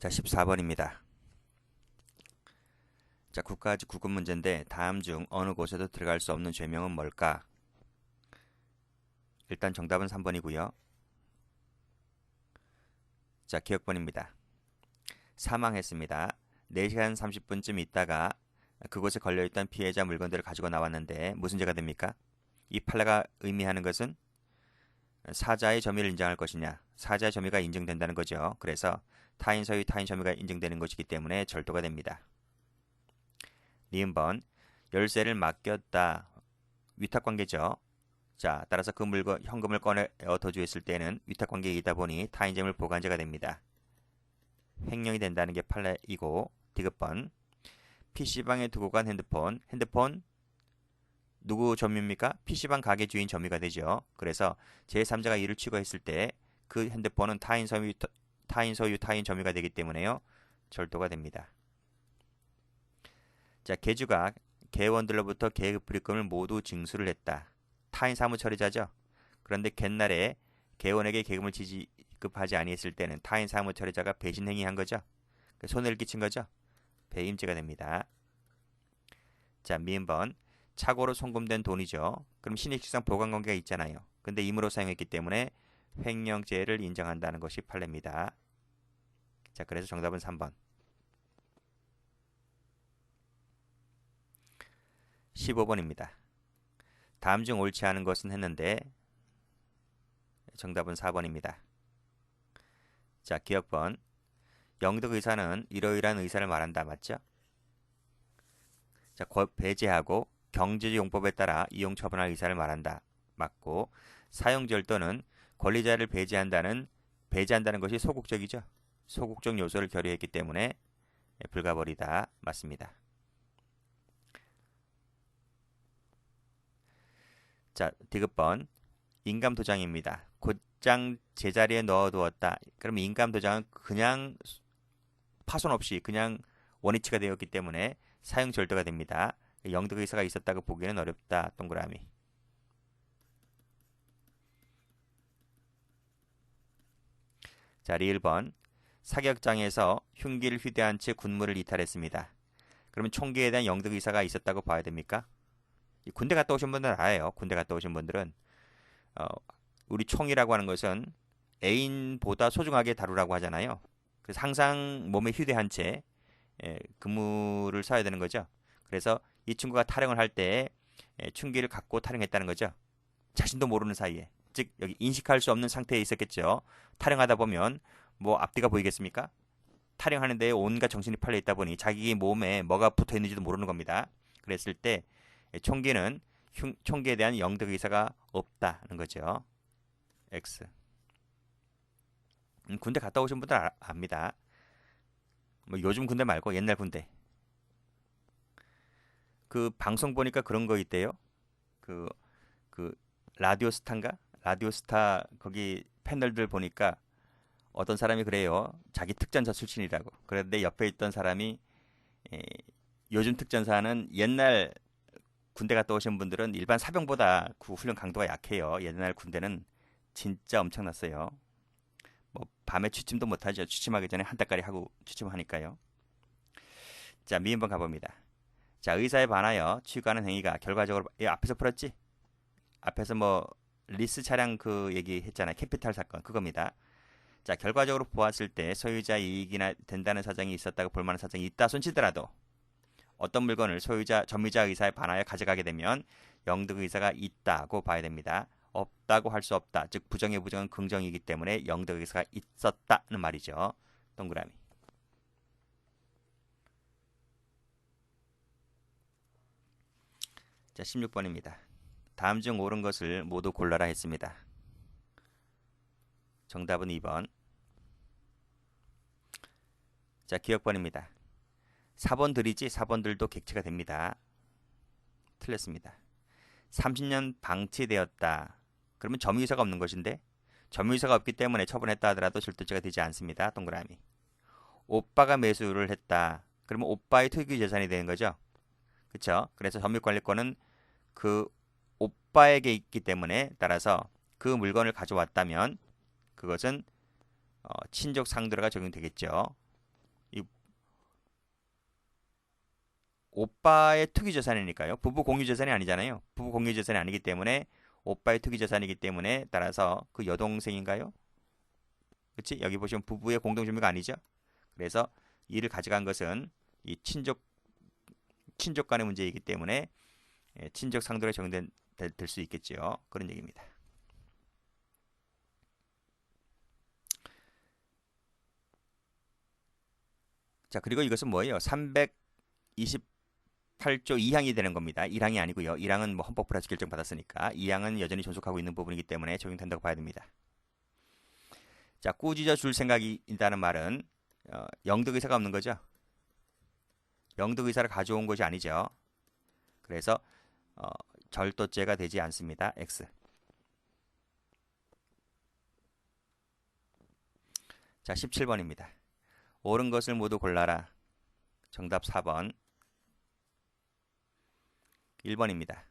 자, 14번입니다. 자, 국가직 구급 문제인데 다음 중 어느 곳에도 들어갈 수 없는 죄명은 뭘까? 일단 정답은 3번이고요. 자, 기억번입니다. 사망했습니다. 4시간 30분쯤 있다가 그곳에 걸려있던 피해자 물건들을 가지고 나왔는데 무슨 죄가 됩니까? 이 판례가 의미하는 것은 사자의 점유를 인정할 것이냐, 사자의 점유가 인정된다는 거죠. 그래서 타인 소유, 타인 점유가 인정되는 것이기 때문에 절도가 됩니다. 니은번, 열쇠를 맡겼다. 위탁관계죠. 자, 따라서 그 물건, 현금을 꺼내 도주했을 때는 위탁관계이다 보니 타인점을 보관죄가 됩니다. 횡령이 된다는 게 판례이고, 디귿번, PC방에 두고 간 핸드폰 누구 점유입니까? PC방 가게 주인 점유가 되죠. 그래서 제3자가 이를 취거했을 때 그 핸드폰은 타인 소유, 타인 점유가 되기 때문에요. 절도가 됩니다. 자, 개주가 개원들로부터 계급불입금을 모두 징수를 했다. 타인 사무처리자죠. 그런데 갯날에 개원에게 계급을 지급하지 아니했을 때는 타인 사무처리자가 배신행위한 거죠. 손해를 끼친 거죠. 배임죄가 됩니다. 자, 미음번, 착오로 송금된 돈이죠. 그럼 신익식상 보관관계가 있잖아요. 근데 임으로 사용했기 때문에 횡령죄를 인정한다는 것이 판례입니다. 자, 그래서 정답은 3번. 15번입니다. 다음 중 옳지 않은 것은 했는데 정답은 4번입니다. 자, 기억번, 영득 의사는 이러이러한 의사를 말한다. 맞죠? 자, 배제하고 경제용법에 따라 이용 처분할 의사를 말한다. 맞고, 사용절도는 권리자를 배제한다는 것이 소극적이죠. 소극적 요소를 결여했기 때문에 불가벌이다. 맞습니다. 자, 디귿번, 인감도장입니다. 곧장 제자리에 넣어두었다. 그러면 인감도장은 그냥 파손 없이 그냥 원위치가 되었기 때문에 사용절도가 됩니다. 영득 의사가 있었다고 보기는 어렵다. 동그라미. 자, 리을번, 사격장에서 흉기를 휴대한 채 군무를 이탈했습니다. 그러면 총기에 대한 영득 의사가 있었다고 봐야 됩니까? 군대 갔다 오신 분들은 알아요. 군대 갔다 오신 분들은 우리 총이라고 하는 것은 애인보다 소중하게 다루라고 하잖아요. 그래서 항상 몸에 휴대한 채 근무를 써야 되는 거죠. 그래서 이 친구가 탈영을 할 때 총기를 갖고 탈영했다는 거죠. 자신도 모르는 사이에. 즉 여기 인식할 수 없는 상태에 있었겠죠. 탈영하다 보면 뭐 앞뒤가 보이겠습니까? 탈영하는 데 온갖 정신이 팔려 있다 보니 자기 몸에 뭐가 붙어 있는지도 모르는 겁니다. 그랬을 때 총기는 총기에 대한 영득 의사가 없다는 거죠. X. 군대 갔다 오신 분들 압니다. 뭐 요즘 군대 말고 옛날 군대. 그 방송 보니까 그런 거 있대요. 그, 그 라디오스타인가? 라디오스타 거기 패널들 보니까 어떤 사람이 그래요. 자기 특전사 출신이라고. 그런데 옆에 있던 사람이 요즘 특전사는 옛날 군대 갔다 오신 분들은 일반 사병보다 그 훈련 강도가 약해요. 옛날 군대는 진짜 엄청났어요. 뭐 밤에 취침도 못하죠. 취침하기 전에 한 달까리 하고 취침하니까요. 자, 미음번 가봅니다. 자, 의사에 반하여 취급하는 행위가 결과적으로 앞에서 풀었지? 앞에서 뭐 리스 차량 그 얘기 했잖아요. 캐피탈 사건 그겁니다. 자, 결과적으로 보았을 때 소유자 이익이나 된다는 사정이 있었다고 볼 만한 사정이 있다 손치더라도 어떤 물건을 점유자 의사에 반하여 가져가게 되면 영득 의사가 있다고 봐야 됩니다. 없다고 할 수 없다. 즉 부정의 부정은 긍정이기 때문에 영득 의사가 있었다는 말이죠. 동그라미. 자, 16번입니다. 다음 중 옳은 것을 모두 골라라 했습니다. 정답은 2번. 자, 기억번입니다. 4번들이지 4번들도 객체가 됩니다. 틀렸습니다. 30년 방치되었다. 그러면 점유의사가 없는 것인데 점유의사가 없기 때문에 처분했다 하더라도 절도죄가 되지 않습니다. 동그라미. 오빠가 매수를 했다. 그러면 오빠의 특유 재산이 되는 거죠. 그렇죠? 그래서 점유관리권은 그 오빠에게 있기 때문에 따라서 그 물건을 가져왔다면 그것은 친족 상도가 적용되겠죠. 오빠의 투기 재산이니까요. 부부 공유 재산이 아니잖아요. 부부 공유 재산이 아니기 때문에 오빠의 투기 재산이기 때문에 따라서 그 여동생인가요? 그치? 여기 보시면 부부의 공동주미가 아니죠. 그래서 이를 가져간 것은 이 친족 간의 문제이기 때문에 친족 상도에 적용될 수 있겠죠. 그런 얘기입니다. 자, 그리고 이것은 뭐예요? 328조 2항이 되는 겁니다. 1항이 아니고요. 1항은 뭐 헌법 플러스 결정 받았으니까 2항은 여전히 존속하고 있는 부분이기 때문에 적용된다고 봐야 됩니다. 자, 꾸짖어 줄 생각이 있다는 말은 영득 의사가 없는 거죠. 영득 의사를 가져온 것이 아니죠. 그래서 절도죄가 되지 않습니다. X. 자, 17번입니다. 옳은 것을 모두 골라라. 정답 4번. 1번입니다.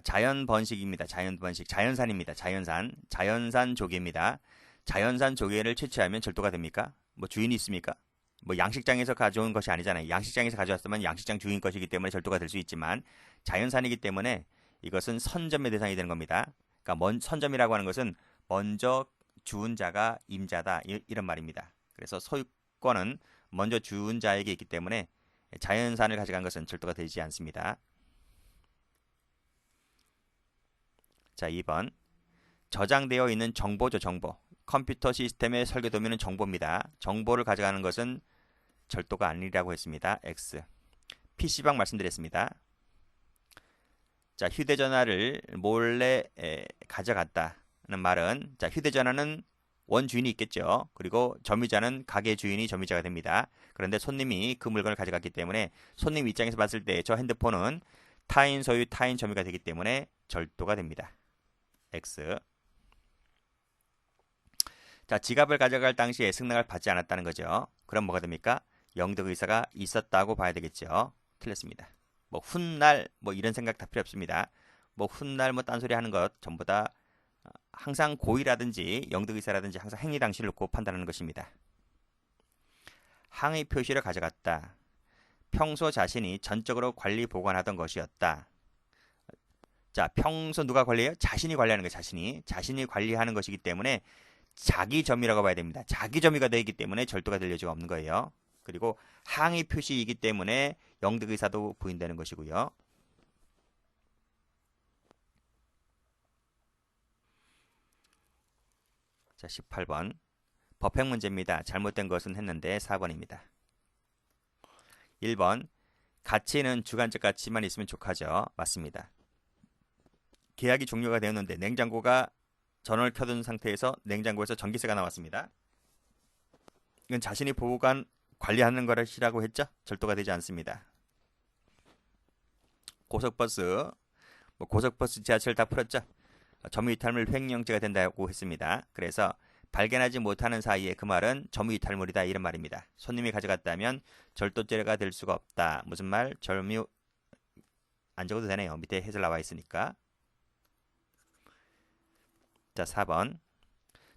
자연 번식입니다. 자연 번식. 자연산입니다. 자연산. 자연산 조개입니다. 자연산 조개를 채취하면 절도가 됩니까? 뭐 주인이 있습니까? 뭐 양식장에서 가져온 것이 아니잖아요. 양식장에서 가져왔으면 양식장 주인 것이기 때문에 절도가 될 수 있지만 자연산이기 때문에 이것은 선점의 대상이 되는 겁니다. 그러니까 선점이라고 하는 것은 먼저 주운 자가 임자다 이런 말입니다. 그래서 소유권은 먼저 주운 자에게 있기 때문에 자연산을 가져간 것은 절도가 되지 않습니다. 자, 2번. 저장되어 있는 정보죠, 정보. 컴퓨터 시스템의 설계 도면은 정보입니다. 정보를 가져가는 것은 절도가 아니라고 했습니다. X. PC방 말씀드렸습니다. 자, 휴대전화를 몰래 가져갔다는 말은 자, 휴대전화는 원주인이 있겠죠. 그리고 점유자는 가게 주인이 점유자가 됩니다. 그런데 손님이 그 물건을 가져갔기 때문에 손님 입장에서 봤을 때 저 핸드폰은 타인 소유, 타인 점유가 되기 때문에 절도가 됩니다. X. 자, 지갑을 가져갈 당시에 승낙을 받지 않았다는 거죠. 그럼 뭐가 됩니까? 영득 의사가 있었다고 봐야 되겠죠. 틀렸습니다. 뭐 훗날 뭐 이런 생각 다 필요 없습니다. 뭐 훗날 뭐 딴소리 하는 것 전부 다 항상 고의라든지 영득 의사라든지 항상 행위 당시를 놓고 판단하는 것입니다. 항의 표시를 가져갔다. 평소 자신이 전적으로 관리 보관하던 것이었다. 자, 평소 누가 관리해요? 자신이 관리하는 거예요. 자신이 관리하는 것이기 때문에 자기 점유라고 봐야 됩니다. 자기 점유가 되기 때문에 절도가 될 여지가 없는 거예요. 그리고 항의 표시이기 때문에 영득 의사도 부인되는 것이고요. 자, 18번. 법행 문제입니다. 잘못된 것은 했는데 4번입니다. 1번. 가치는 주관적 가치만 있으면 족하죠. 맞습니다. 계약이 종료가 되었는데 냉장고가 전원을 켜둔 상태에서 냉장고에서 전기세가 나왔습니다. 이건 자신이 관리하는 것이라고 했죠? 절도가 되지 않습니다. 고속버스, 고속버스, 지하철 다 풀었죠? 점유이탈물 횡령죄가 된다고 했습니다. 그래서 발견하지 못하는 사이에 그 말은 점유이탈물이다 이런 말입니다. 손님이 가져갔다면 절도죄가 될 수가 없다. 무슨 말? 점유 안 적어도 되네요. 밑에 해설 나와 있으니까. 자, 4번.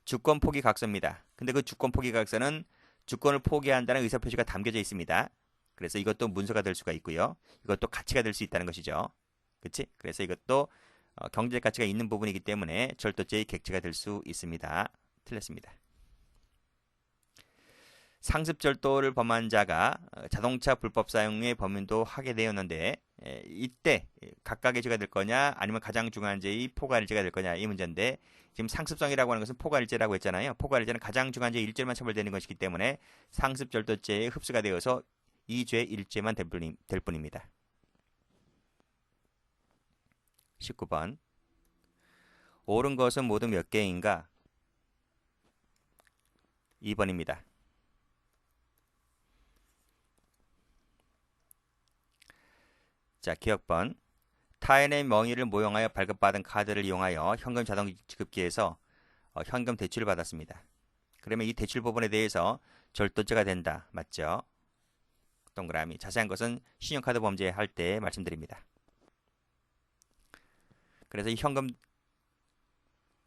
주권 포기 각서입니다. 근데 그 주권 포기 각서는 주권을 포기한다는 의사표시가 담겨져 있습니다. 그래서 이것도 문서가 될 수가 있고요. 이것도 가치가 될 수 있다는 것이죠. 그치? 그래서 이것도 경제적 가치가 있는 부분이기 때문에 절도죄의 객체가 될 수 있습니다. 틀렸습니다. 상습절도를 범한 자가 자동차 불법 사용의 범인도 하게 되었는데 이때 각각의 죄가 될 거냐 아니면 가장 중요한 죄의 포괄일죄가 될 거냐 이 문제인데 지금 상습성이라고 하는 것은 포괄일죄라고 했잖아요. 포괄일죄는 가장 중요한 죄 1죄만 처벌되는 것이기 때문에 상습절도죄에 흡수가 되어서 이 죄 1죄만 될 뿐입니다. 19번. 옳은 것은 모두 몇 개인가? 2번입니다. 자, 기억번. 타인의 명의를 모용하여 발급받은 카드를 이용하여 현금 자동 지급기에서 현금 대출을 받았습니다. 그러면 이 대출 부분에 대해서 절도죄가 된다. 맞죠? 동그라미. 자세한 것은 신용카드 범죄 할 때 말씀드립니다. 그래서 이 현금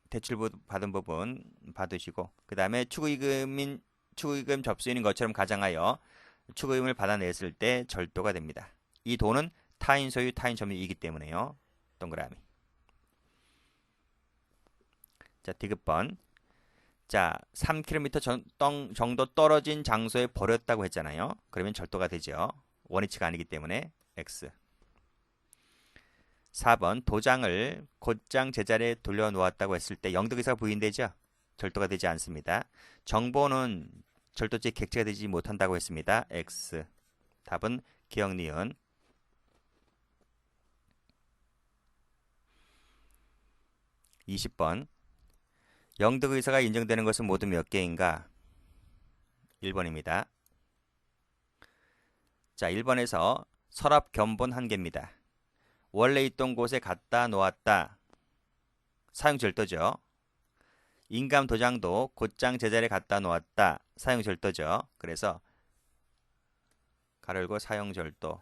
대출 받은 부분 받으시고 그 다음에 축의금 접수인인 것처럼 가정하여 축의금을 받아냈을 때 절도가 됩니다. 이 도는 타인 소유 타인 점유이기 때문에요. 동그라미. 자, 디귿번. 자, 3km 정도 떨어진 장소에 버렸다고 했잖아요. 그러면 절도가 되죠. 원위치가 아니기 때문에 X. 4번 도장을 곧장 제자리에 돌려놓았다고 했을 때 영득의사가 부인되죠. 절도가 되지 않습니다. 정보는 절도죄 객체가 되지 못한다고 했습니다. X. 답은 기억 니은. 20번. 영득의사가 인정되는 것은 모두 몇 개인가? 1번입니다. 자, 1번에서 서랍 견본 1개입니다. 원래 있던 곳에 갖다 놓았다. 사용 절도죠. 인감 도장도 곧장 제자리에 갖다 놓았다. 사용 절도죠. 그래서 가로 열고 사용 절도.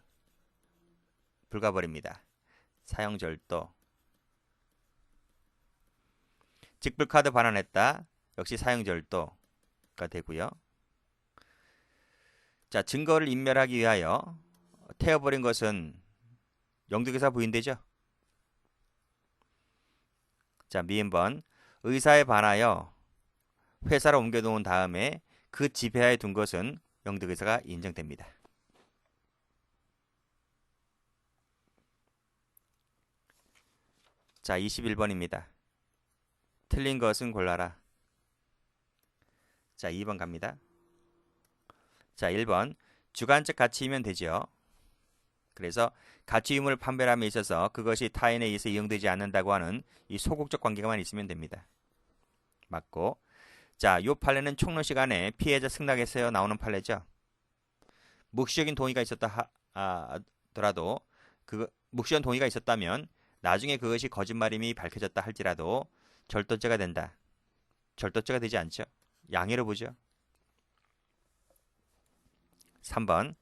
불가버립니다. 사용 절도. 직불카드 반환했다. 역시 사용 절도가 되고요. 자, 증거를 인멸하기 위하여 태워버린 것은 영득의사 부인되죠. 자, 미음번. 의사에 반하여 회사로 옮겨놓은 다음에 그 지폐하에 둔 것은 영득의사가 인정됩니다. 자, 21번입니다. 틀린 것은 골라라. 자, 2번 갑니다. 자, 1번. 주관적 가치이면 되죠. 그래서 가치 유물 판별함에 있어서 그것이 타인에 의해서 이용되지 않는다고 하는 이 소극적 관계가만 있으면 됩니다. 맞고. 자, 요 판례는 총론 시간에 피해자 승낙에서 나오는 판례죠. 묵시적인 동의가 있었다 하더라도 묵시적 동의가 있었다면 나중에 그것이 거짓말임이 밝혀졌다 할지라도 절도죄가 된다. 절도죄가 되지 않죠. 양해로 보죠. 3번.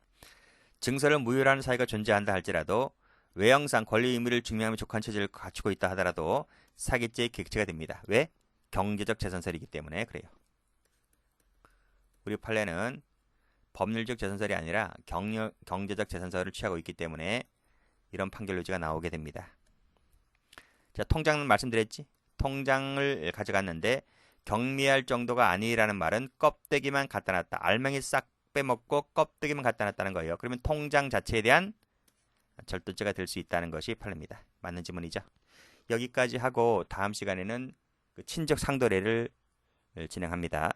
증서를 무효라는 사유가 존재한다 할지라도 외형상 권리 의무를 증명하며 족한 처지를 갖추고 있다 하더라도 사기죄의 객체가 됩니다. 왜? 경제적 재산설이기 때문에 그래요. 우리 판례는 법률적 재산설이 아니라 경제적 재산설을 취하고 있기 때문에 이런 판결 요지가 나오게 됩니다. 자, 통장은 말씀드렸지? 통장을 가져갔는데 경미할 정도가 아니라는 말은 껍데기만 갖다 놨다. 알맹이 싹 빼먹고 껍데기만 갖다 놨다는 거예요. 그러면 통장 자체에 대한 절도죄가 될 수 있다는 것이 판례입니다. 맞는 지문이죠. 여기까지 하고 다음 시간에는 그 친적 상도례를 진행합니다.